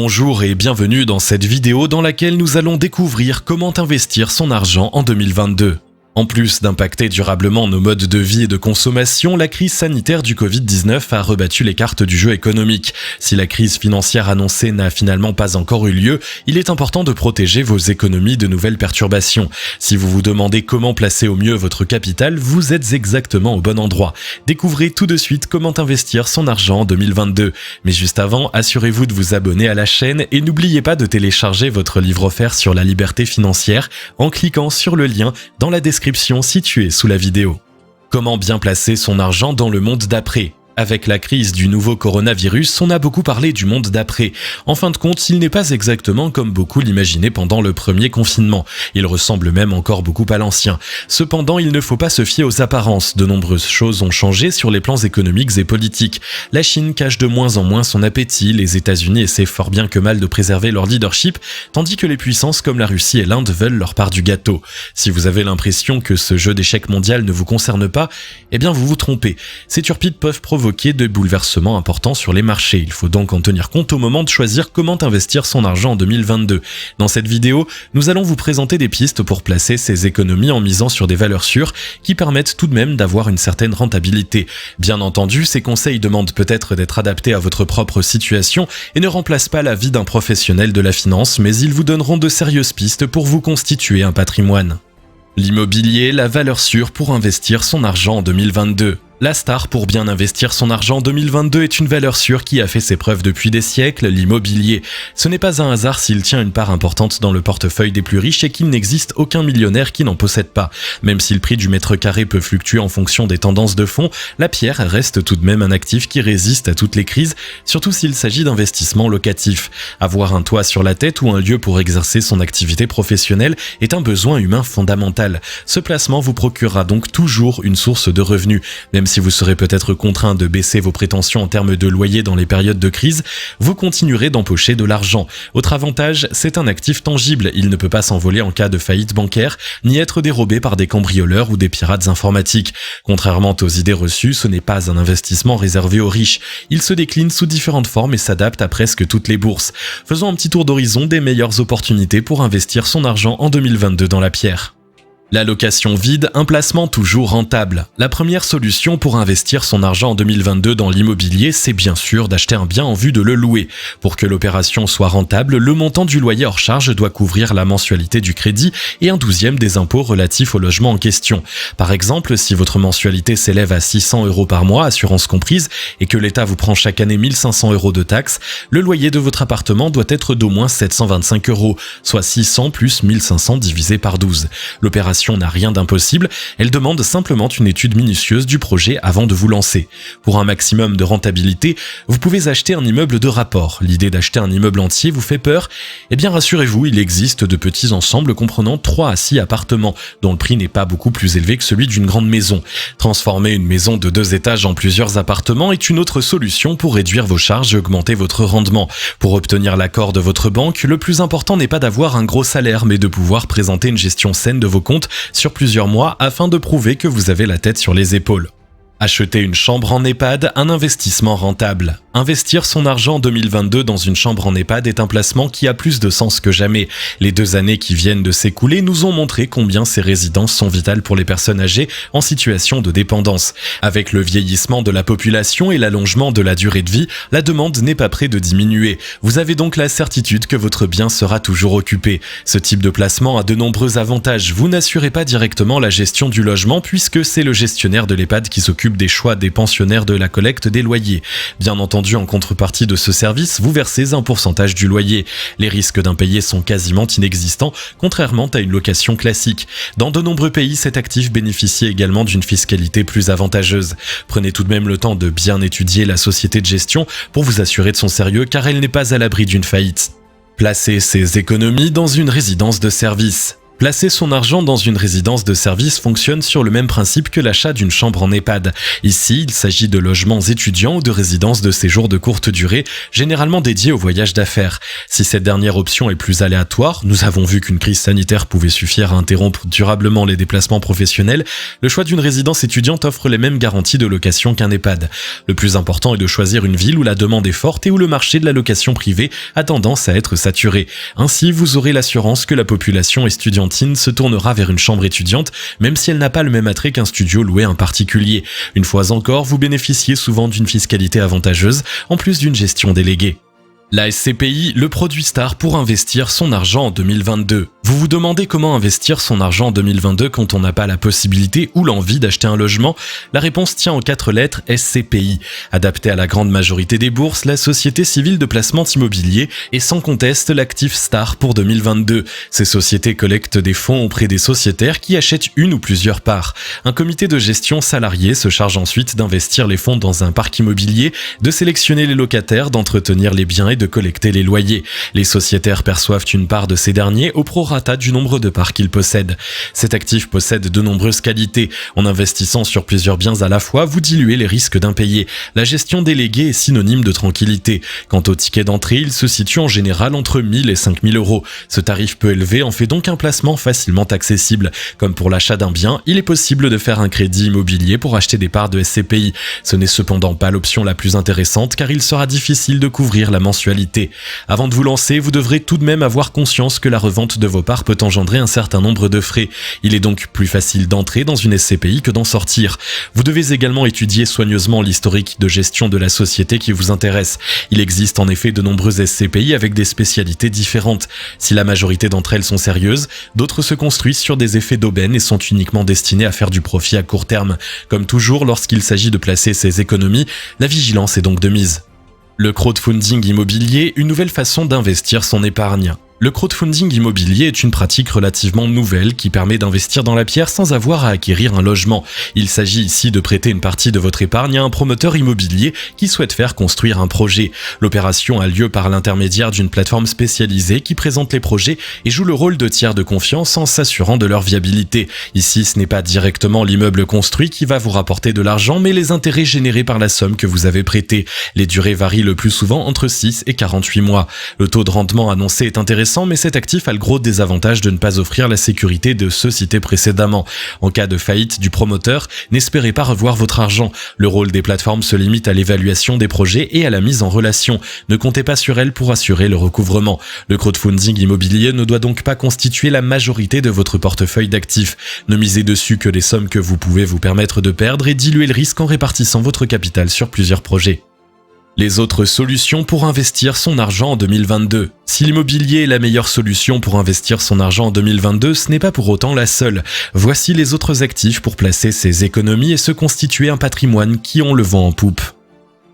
Bonjour et bienvenue dans cette vidéo dans laquelle nous allons découvrir comment investir son argent en 2022. En plus d'impacter durablement nos modes de vie et de consommation, la crise sanitaire du Covid-19 a rebattu les cartes du jeu économique. Si la crise financière annoncée n'a finalement pas encore eu lieu, il est important de protéger vos économies de nouvelles perturbations. Si vous vous demandez comment placer au mieux votre capital, vous êtes exactement au bon endroit. Découvrez tout de suite comment investir son argent en 2022. Mais juste avant, assurez-vous de vous abonner à la chaîne et n'oubliez pas de télécharger votre livre offert sur la liberté financière en cliquant sur le lien dans la description située sous la vidéo. Comment bien placer son argent dans le monde d'après ? Avec la crise du nouveau coronavirus, on a beaucoup parlé du monde d'après. En fin de compte, il n'est pas exactement comme beaucoup l'imaginaient pendant le premier confinement. Il ressemble même encore beaucoup à l'ancien. Cependant, il ne faut pas se fier aux apparences. De nombreuses choses ont changé sur les plans économiques et politiques. La Chine cache de moins en moins son appétit, les États-Unis essaient fort bien que mal de préserver leur leadership, tandis que les puissances comme la Russie et l'Inde veulent leur part du gâteau. Si vous avez l'impression que ce jeu d'échecs mondial ne vous concerne pas, eh bien vous vous trompez. Ces turpides peuvent provoquer de bouleversements importants sur les marchés. Il faut donc en tenir compte au moment de choisir comment investir son argent en 2022. Dans cette vidéo, nous allons vous présenter des pistes pour placer ses économies en misant sur des valeurs sûres qui permettent tout de même d'avoir une certaine rentabilité. Bien entendu, ces conseils demandent peut-être d'être adaptés à votre propre situation et ne remplacent pas l'avis d'un professionnel de la finance, mais ils vous donneront de sérieuses pistes pour vous constituer un patrimoine. L'immobilier, la valeur sûre pour investir son argent en 2022. La star pour bien investir son argent en 2022 est une valeur sûre qui a fait ses preuves depuis des siècles, l'immobilier. Ce n'est pas un hasard s'il tient une part importante dans le portefeuille des plus riches et qu'il n'existe aucun millionnaire qui n'en possède pas. Même si le prix du mètre carré peut fluctuer en fonction des tendances de fond, la pierre reste tout de même un actif qui résiste à toutes les crises, surtout s'il s'agit d'investissements locatifs. Avoir un toit sur la tête ou un lieu pour exercer son activité professionnelle est un besoin humain fondamental. Ce placement vous procurera donc toujours une source de revenus. Même si vous serez peut-être contraint de baisser vos prétentions en termes de loyer dans les périodes de crise, vous continuerez d'empocher de l'argent. Autre avantage, c'est un actif tangible, il ne peut pas s'envoler en cas de faillite bancaire, ni être dérobé par des cambrioleurs ou des pirates informatiques. Contrairement aux idées reçues, ce n'est pas un investissement réservé aux riches. Il se décline sous différentes formes et s'adapte à presque toutes les bourses. Faisons un petit tour d'horizon des meilleures opportunités pour investir son argent en 2022 dans la pierre. La location vide, un placement toujours rentable. La première solution pour investir son argent en 2022 dans l'immobilier, c'est bien sûr d'acheter un bien en vue de le louer. Pour que l'opération soit rentable, le montant du loyer hors charge doit couvrir la mensualité du crédit et 1/12 des impôts relatifs au logement en question. Par exemple, si votre mensualité s'élève à 600 € par mois, assurance comprise, et que l'État vous prend chaque année 1500 € de taxes, le loyer de votre appartement doit être d'au moins 725 €, soit 600 plus 1500 divisé par 12. L'opération n'a rien d'impossible, elle demande simplement une étude minutieuse du projet avant de vous lancer. Pour un maximum de rentabilité, vous pouvez acheter un immeuble de rapport. L'idée d'acheter un immeuble entier vous fait peur ? Eh bien rassurez-vous, il existe de petits ensembles comprenant 3 à 6 appartements, dont le prix n'est pas beaucoup plus élevé que celui d'une grande maison. Transformer une maison de 2 étages en plusieurs appartements est une autre solution pour réduire vos charges et augmenter votre rendement. Pour obtenir l'accord de votre banque, le plus important n'est pas d'avoir un gros salaire, mais de pouvoir présenter une gestion saine de vos comptes sur plusieurs mois afin de prouver que vous avez la tête sur les épaules. Acheter une chambre en EHPAD, un investissement rentable. Investir son argent en 2022 dans une chambre en EHPAD est un placement qui a plus de sens que jamais. Les 2 années qui viennent de s'écouler nous ont montré combien ces résidences sont vitales pour les personnes âgées en situation de dépendance. Avec le vieillissement de la population et l'allongement de la durée de vie, la demande n'est pas près de diminuer. Vous avez donc la certitude que votre bien sera toujours occupé. Ce type de placement a de nombreux avantages. Vous n'assurez pas directement la gestion du logement puisque c'est le gestionnaire de l'EHPAD qui s'occupe des choix des pensionnaires de la collecte des loyers. Bien entendu, en contrepartie de ce service, vous versez un pourcentage du loyer. Les risques d'impayés sont quasiment inexistants, contrairement à une location classique. Dans de nombreux pays, cet actif bénéficie également d'une fiscalité plus avantageuse. Prenez tout de même le temps de bien étudier la société de gestion pour vous assurer de son sérieux, car elle n'est pas à l'abri d'une faillite. Placez ses économies dans une résidence de service. Placer son argent dans une résidence de service fonctionne sur le même principe que l'achat d'une chambre en EHPAD. Ici, il s'agit de logements étudiants ou de résidences de séjour de courte durée, généralement dédiées aux voyages d'affaires. Si cette dernière option est plus aléatoire, nous avons vu qu'une crise sanitaire pouvait suffire à interrompre durablement les déplacements professionnels, le choix d'une résidence étudiante offre les mêmes garanties de location qu'un EHPAD. Le plus important est de choisir une ville où la demande est forte et où le marché de la location privée a tendance à être saturé. Ainsi, vous aurez l'assurance que la population estudiantine se tournera vers une chambre étudiante, même si elle n'a pas le même attrait qu'un studio loué à un particulier. Une fois encore, vous bénéficiez souvent d'une fiscalité avantageuse, en plus d'une gestion déléguée. La SCPI, le produit star pour investir son argent en 2022. Vous vous demandez comment investir son argent en 2022 quand on n'a pas la possibilité ou l'envie d'acheter un logement? La réponse tient aux 4 lettres SCPI. Adaptée à la grande majorité des bourses, la Société Civile de Placement Immobilier est sans conteste l'actif star pour 2022. Ces sociétés collectent des fonds auprès des sociétaires qui achètent une ou plusieurs parts. Un comité de gestion salarié se charge ensuite d'investir les fonds dans un parc immobilier, de sélectionner les locataires, d'entretenir les biens et de collecter les loyers. Les sociétaires perçoivent une part de ces derniers au prorata du nombre de parts qu'ils possèdent. Cet actif possède de nombreuses qualités. En investissant sur plusieurs biens à la fois, vous diluez les risques d'impayés. La gestion déléguée est synonyme de tranquillité. Quant au ticket d'entrée, il se situe en général entre 1000 et 5000 euros. Ce tarif peu élevé en fait donc un placement facilement accessible. Comme pour l'achat d'un bien, il est possible de faire un crédit immobilier pour acheter des parts de SCPI. Ce n'est cependant pas l'option la plus intéressante car il sera difficile de couvrir la mensualité. Avant de vous lancer, vous devrez tout de même avoir conscience que la revente de vos parts peut engendrer un certain nombre de frais. Il est donc plus facile d'entrer dans une SCPI que d'en sortir. Vous devez également étudier soigneusement l'historique de gestion de la société qui vous intéresse. Il existe en effet de nombreuses SCPI avec des spécialités différentes. Si la majorité d'entre elles sont sérieuses, d'autres se construisent sur des effets d'aubaine et sont uniquement destinées à faire du profit à court terme. Comme toujours, lorsqu'il s'agit de placer ses économies, la vigilance est donc de mise. Le crowdfunding immobilier, une nouvelle façon d'investir son épargne. Le crowdfunding immobilier est une pratique relativement nouvelle qui permet d'investir dans la pierre sans avoir à acquérir un logement. Il s'agit ici de prêter une partie de votre épargne à un promoteur immobilier qui souhaite faire construire un projet. L'opération a lieu par l'intermédiaire d'une plateforme spécialisée qui présente les projets et joue le rôle de tiers de confiance en s'assurant de leur viabilité. Ici, ce n'est pas directement l'immeuble construit qui va vous rapporter de l'argent, mais les intérêts générés par la somme que vous avez prêtée. Les durées varient le plus souvent entre 6 et 48 mois. Le taux de rendement annoncé est intéressant, mais cet actif a le gros désavantage de ne pas offrir la sécurité de ceux cités précédemment. En cas de faillite du promoteur, n'espérez pas revoir votre argent. Le rôle des plateformes se limite à l'évaluation des projets et à la mise en relation. Ne comptez pas sur elles pour assurer le recouvrement. Le crowdfunding immobilier ne doit donc pas constituer la majorité de votre portefeuille d'actifs. Ne misez dessus que les sommes que vous pouvez vous permettre de perdre et diluez le risque en répartissant votre capital sur plusieurs projets. Les autres solutions pour investir son argent en 2022. Si l'immobilier est la meilleure solution pour investir son argent en 2022, ce n'est pas pour autant la seule. Voici les autres actifs pour placer ses économies et se constituer un patrimoine qui ont le vent en poupe.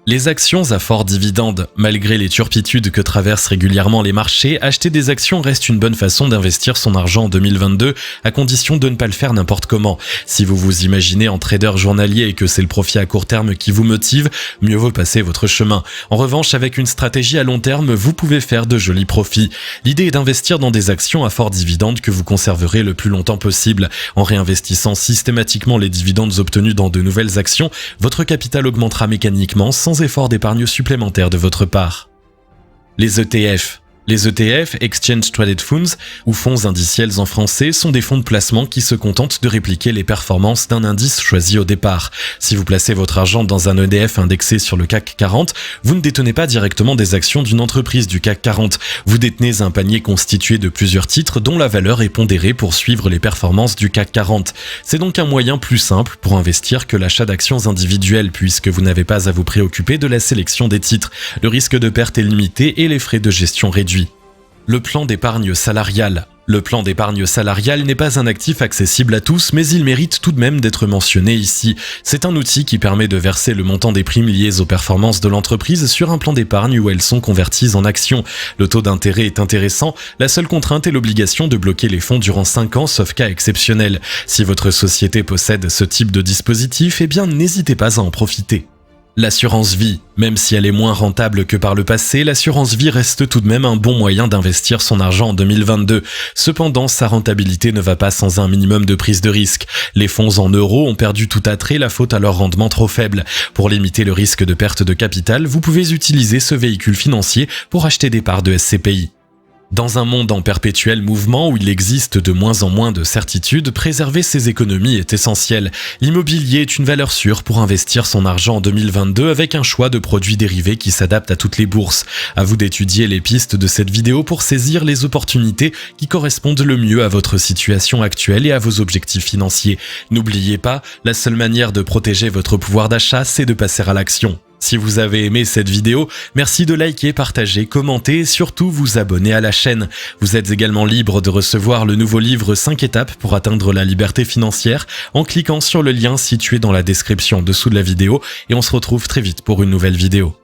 Les actions à fort dividende. Malgré les turpitudes que traversent régulièrement les marchés, acheter des actions reste une bonne façon d'investir son argent en 2022, à condition de ne pas le faire n'importe comment. Si vous vous imaginez en trader journalier et que c'est le profit à court terme qui vous motive, mieux vaut passer votre chemin. En revanche, avec une stratégie à long terme, vous pouvez faire de jolis profits. L'idée est d'investir dans des actions à fort dividende que vous conserverez le plus longtemps possible. En réinvestissant systématiquement les dividendes obtenus dans de nouvelles actions, votre capital augmentera mécaniquement sans effort d'épargne supplémentaire de votre part. Les ETF. Les ETF, Exchange Traded Funds, ou fonds indiciels en français, sont des fonds de placement qui se contentent de répliquer les performances d'un indice choisi au départ. Si vous placez votre argent dans un ETF indexé sur le CAC 40, vous ne détenez pas directement des actions d'une entreprise du CAC 40. Vous détenez un panier constitué de plusieurs titres dont la valeur est pondérée pour suivre les performances du CAC 40. C'est donc un moyen plus simple pour investir que l'achat d'actions individuelles puisque vous n'avez pas à vous préoccuper de la sélection des titres. Le risque de perte est limité et les frais de gestion réduits. Le plan d'épargne salariale. Le plan d'épargne salariale n'est pas un actif accessible à tous, mais il mérite tout de même d'être mentionné ici. C'est un outil qui permet de verser le montant des primes liées aux performances de l'entreprise sur un plan d'épargne où elles sont converties en actions. Le taux d'intérêt est intéressant, la seule contrainte est l'obligation de bloquer les fonds durant 5 ans sauf cas exceptionnel. Si votre société possède ce type de dispositif, eh bien n'hésitez pas à en profiter. L'assurance vie, même si elle est moins rentable que par le passé, l'assurance vie reste tout de même un bon moyen d'investir son argent en 2022. Cependant, sa rentabilité ne va pas sans un minimum de prise de risque. Les fonds en euros ont perdu tout attrait, la faute à leur rendement trop faible. Pour limiter le risque de perte de capital, vous pouvez utiliser ce véhicule financier pour acheter des parts de SCPI. Dans un monde en perpétuel mouvement où il existe de moins en moins de certitudes, préserver ses économies est essentiel. L'immobilier est une valeur sûre pour investir son argent en 2022 avec un choix de produits dérivés qui s'adaptent à toutes les bourses. À vous d'étudier les pistes de cette vidéo pour saisir les opportunités qui correspondent le mieux à votre situation actuelle et à vos objectifs financiers. N'oubliez pas, la seule manière de protéger votre pouvoir d'achat, c'est de passer à l'action. Si vous avez aimé cette vidéo, merci de liker, partager, commenter et surtout vous abonner à la chaîne. Vous êtes également libre de recevoir le nouveau livre 5 étapes pour atteindre la liberté financière en cliquant sur le lien situé dans la description dessous de la vidéo et on se retrouve très vite pour une nouvelle vidéo.